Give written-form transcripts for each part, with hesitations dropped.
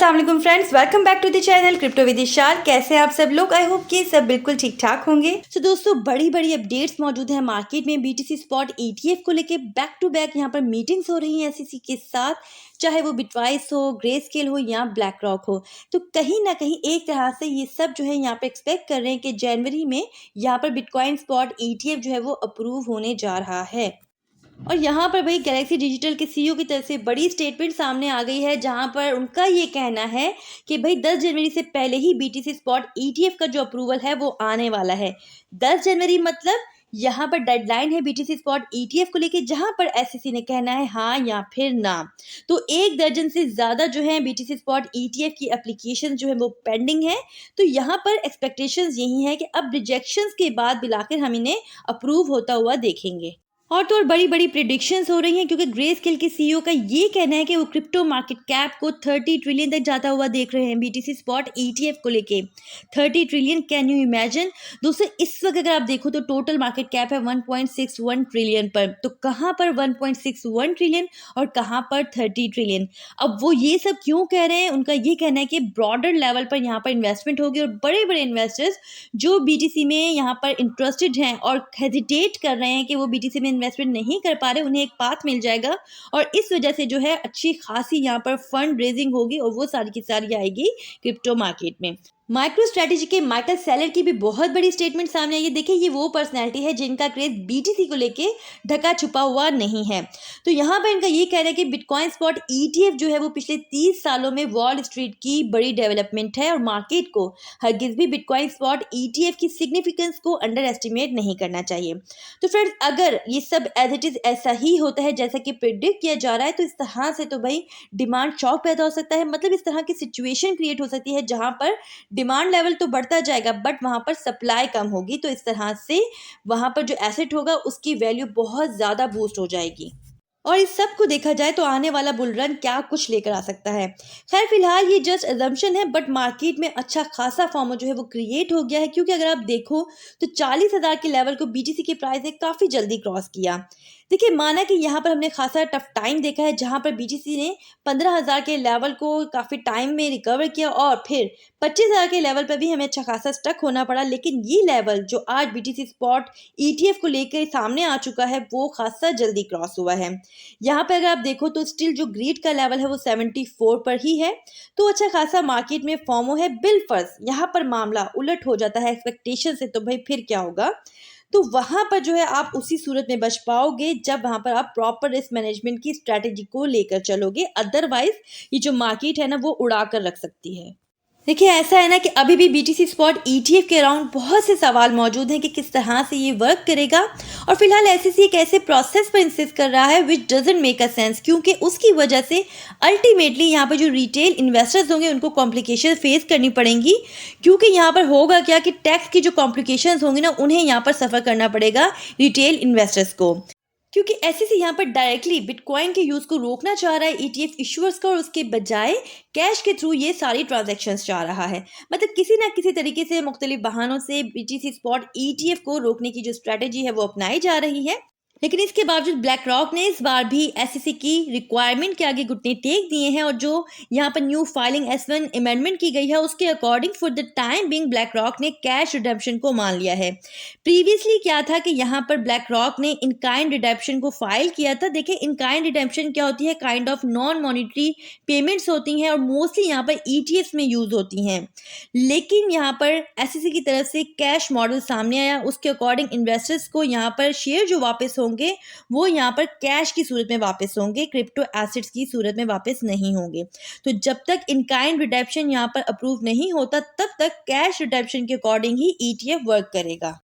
अस्सलाम वालेकुम friends, welcome back to the channel crypto with Ishaar. कैसे हैं आप सब लोग? आई होप कि सब बिल्कुल ठीक ठाक होंगे। तो दोस्तों, बड़ी बड़ी अपडेट्स मौजूद हैं मार्केट में। बीटीसी स्पॉट ईटीएफ को लेके बैक टू बैक यहाँ पर मीटिंग्स हो रही हैं एसईसी के साथ, चाहे वो बिटवाइस हो, ग्रे स्केल हो या ब्लैक रॉक हो। तो कहीं ना कहीं एक तरह से ये सब जो है यहाँ पे एक्सपेक्ट कर रहे हैं कि जनवरी में यहाँ पर बिटकॉइन स्पॉट ईटीएफ जो है वो अप्रूव होने जा रहा है। और यहाँ पर भाई गैलेक्सी डिजिटल के सीईओ की तरफ से बड़ी स्टेटमेंट सामने आ गई है, जहाँ पर उनका ये कहना है कि भाई 10 जनवरी से पहले ही बीटीसी स्पॉट ईटीएफ का जो अप्रूवल है वो आने वाला है। 10 जनवरी मतलब यहाँ पर डेडलाइन है बीटीसी स्पॉट ईटीएफ को लेके, जहाँ पर एसईसी ने कहना है हाँ या फिर ना। तो 1 दर्जन से ज़्यादा जो है बीटीसी स्पॉट ईटीएफ की एप्लीकेशन जो है वो पेंडिंग है। तो यहाँ पर एक्सपेक्टेशंस यही है कि अब रिजेक्शंस के बाद मिलाकर हम इन्हें अप्रूव होता हुआ देखेंगे। और तो और बड़ी बड़ी प्रिडिक्शंस हो रही हैं, क्योंकि ग्रे स्केल के सीईओ का ये कहना है कि वो क्रिप्टो मार्केट कैप को 30 ट्रिलियन तक जाता हुआ देख रहे हैं बीटीसी स्पॉट ईटीएफ को लेके। 30 ट्रिलियन, कैन यू इमेजिन दोस्तों? इस वक्त अगर आप देखो तो टोटल मार्केट कैप है 1.61 ट्रिलियन पर। तो कहाँ पर 1.61 ट्रिलियन और कहाँ पर 30 ट्रिलियन? अब वो ये सब क्यों कह रहे हैं? उनका ये कहना है कि ब्रॉडर लेवल पर यहाँ पर इन्वेस्टमेंट होगी और बड़े बड़े इन्वेस्टर्स जो बीटीसी में यहाँ पर इंटरेस्टेड हैं और हेजिटेट कर रहे हैं कि वो बीटीसी में इन्वेस्टमेंट नहीं कर पा रहे, उन्हें एक पाथ मिल जाएगा। और इस वजह से जो है अच्छी खासी यहाँ पर फंड रेजिंग होगी और वो सारी की सारी आएगी क्रिप्टो मार्केट में। माइक्रो स्ट्रेटेजी के माइकल सेलर की भी बहुत बड़ी स्टेटमेंट सामने आई है। देखिए, ये वो पर्सनैलिटी है जिनका क्रेज बीटीसी को लेके ढका छुपा हुआ नहीं है। तो यहाँ पर इनका ये कहना है कि बिटकॉइन स्पॉट ईटीएफ जो है वो पिछले 30 सालों में वॉल स्ट्रीट की बड़ी डेवलपमेंट है और मार्केट को हरगिज भी बिटकॉइन स्पॉट ईटीएफ की सिग्निफिकेंस को अंडर एस्टिमेट नहीं करना चाहिए। तो फ्रेंड्स, अगर ये सब एज इट इज ऐसा ही होता है जैसा कि प्रिडिक्ट किया जा रहा है, तो इस तरह से तो भाई डिमांड शॉक पैदा हो सकता है। मतलब इस तरह की सिचुएशन क्रिएट हो सकती है जहाँ पर डिमांड लेवल तो बढ़ता जाएगा बट वहाँ पर सप्लाई कम होगी। तो इस तरह से वहाँ पर जो एसेट होगा उसकी वैल्यू बहुत ज़्यादा बूस्ट हो जाएगी। और इस सब को देखा जाए तो आने वाला बुल रन क्या कुछ लेकर आ सकता है। खैर फिलहाल ये जस्ट अजम्पशन है, बट मार्केट में अच्छा खासा फॉर्मो जो है वो क्रिएट हो गया है, क्योंकि अगर आप देखो तो 40,000 के लेवल को बीटीसी के प्राइस ने काफ़ी जल्दी क्रॉस किया। देखिए, माना कि यहाँ पर हमने खासा टफ टाइम देखा है, जहाँ पर बीटीसी ने 15,000 के लेवल को काफ़ी टाइम में रिकवर किया और फिर 25,000 के लेवल पर भी हमें अच्छा खासा स्टक होना पड़ा। लेकिन ये लेवल जो आज बीटीसी स्पॉट ईटीएफ को लेकर सामने आ चुका है वो खासा जल्दी क्रॉस हुआ है। यहाँ पर अगर आप देखो तो स्टिल जो ग्रीड का लेवल है वो 74 पर ही है। तो अच्छा खासा मार्केट में फॉर्मो है। बिल फर्ज यहाँ पर मामला उलट हो जाता है एक्सपेक्टेशन से, तो भाई फिर क्या होगा? तो वहाँ पर जो है आप उसी सूरत में बच पाओगे जब वहाँ पर आप प्रॉपर रिस्क मैनेजमेंट की स्ट्रैटेजी को लेकर चलोगे। अदरवाइज ये जो मार्केट है ना वो उड़ा कर रख सकती है। देखिए, ऐसा है ना कि अभी भी बीटीसी स्पॉट ईटीएफ के अराउंड बहुत से सवाल मौजूद हैं कि किस तरह से ये वर्क करेगा। और फिलहाल एसईसी एक ऐसे प्रोसेस पर इंसिस्ट कर रहा है विच डजंट मेक अ सेंस, क्योंकि उसकी वजह से अल्टीमेटली यहाँ पर जो रिटेल इन्वेस्टर्स होंगे उनको कॉम्प्लिकेशन फेस करनी पड़ेंगी। क्योंकि यहाँ पर होगा क्या कि टैक्स की जो कॉम्प्लिकेशंस होंगी ना उन्हें यहाँ पर सफ़र करना पड़ेगा रिटेल इन्वेस्टर्स को, क्योंकि एसईसी यहाँ पर डायरेक्टली बिटकॉइन के यूज़ को रोकना चाह रहा है ईटीएफ इशूअर्स का, और उसके बजाय कैश के थ्रू ये सारी ट्रांजैक्शंस चाह रहा है। मतलब किसी ना किसी तरीके से मुख्तलिफ बहानों से बीटीसी स्पॉट ईटीएफ को रोकने की जो स्ट्रैटेजी है वो अपनाई जा रही है। लेकिन इसके बावजूद ब्लैक रॉक ने इस बार भी एसईसी की रिक्वायरमेंट के आगे घुटने टेक दिए हैं, और जो यहाँ पर न्यू फाइलिंग S1 अमेंडमेंट की गई है उसके according for the time being black rock ने कैश रिडेम्पशन को मान लिया है। प्रीवियसली क्या था कि यहाँ पर ब्लैक रॉक ने इन काइंड रिडेम्पशन को फाइल किया था। देखिए, इन काइंड रिडेम्पशन क्या होती है? Kind of non monetary payments होती हैं और मोस्टली यहाँ पर ईटीएफ में यूज होती हैं। लेकिन यहाँ पर एसईसी की तरफ से कैश मॉडल सामने आया, उसके अकॉर्डिंग इन्वेस्टर्स को यहाँ पर शेयर जो वापस होंगे वो यहाँ पर कैश की सूरत में वापस होंगे, क्रिप्टो एसेट्स की सूरत में वापस नहीं होंगे। तो जब तक इन काइंड रिडेम्पशन यहाँ पर अप्रूव नहीं होता तब तक कैश रिडेम्पशन के अकॉर्डिंग ही ईटीएफ वर्क करेगा।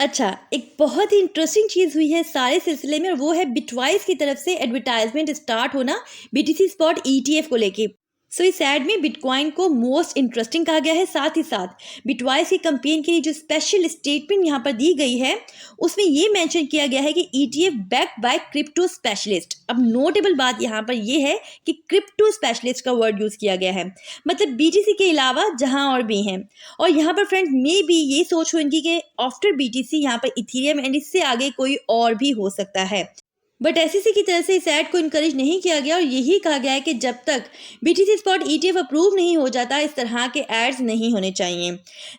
अच्छा, एक बहुत ही इंटरेस्टिंग चीज़ हुई है सारे सिलसिले में, और वो है बिटवाइस की तरफ से एडवर्टाइजमेंट स्टार्ट होना बीटीसी स्पॉट ईटीएफ को लेके। सो इस एड में बिटकॉइन को मोस्ट इंटरेस्टिंग कहा गया है। साथ ही साथ बिटवाइस की कंपेन के लिए जो स्पेशल स्टेटमेंट यहाँ पर दी गई है उसमें ये मेंशन किया गया है कि ETF backed by crypto specialist. अब नोटेबल बात यहाँ पर ये है कि क्रिप्टो स्पेशलिस्ट का वर्ड यूज़ किया गया है, मतलब बीटीसी के अलावा जहाँ और भी हैं। और यहाँ पर फ्रेंड्स मे भी ये सोच होगी कि आफ्टर बीटीसी यहाँ पर इथेरियम एंड इससे आगे कोई और भी हो सकता है। बट एसईसी की तरफ से इस ऐड को इनकरेज नहीं किया गया और यही कहा गया है कि जब तक बीटीसी स्पॉट ईटीएफ अप्रूव नहीं हो जाता इस तरह के एड्स नहीं होने चाहिए।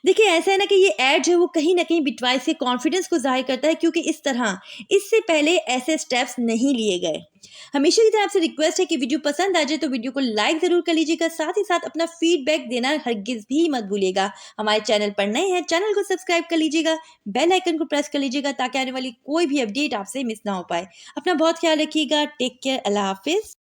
देखिए ऐसा है ना कि ये ऐड जो है वो कहीं ना कहीं बिटवाइस के कॉन्फिडेंस को जाहिर करता है, क्योंकि इस तरह इससे पहले ऐसे स्टेप्स नहीं लिए गए। हमेशा की तरह आपसे रिक्वेस्ट है कि वीडियो पसंद आ जाए तो वीडियो को लाइक जरूर कर लीजिएगा, साथ ही साथ अपना फीडबैक देना हरगिज भी मत भूलिएगा। हमारे चैनल पर नए हैं, चैनल को सब्सक्राइब कर लीजिएगा, बेल आइकन को प्रेस कर लीजिएगा ताकि आने वाली कोई भी अपडेट आपसे मिस ना हो पाए। अपना बहुत ख्याल रखिएगा। Take care. अल्लाह हाफिज।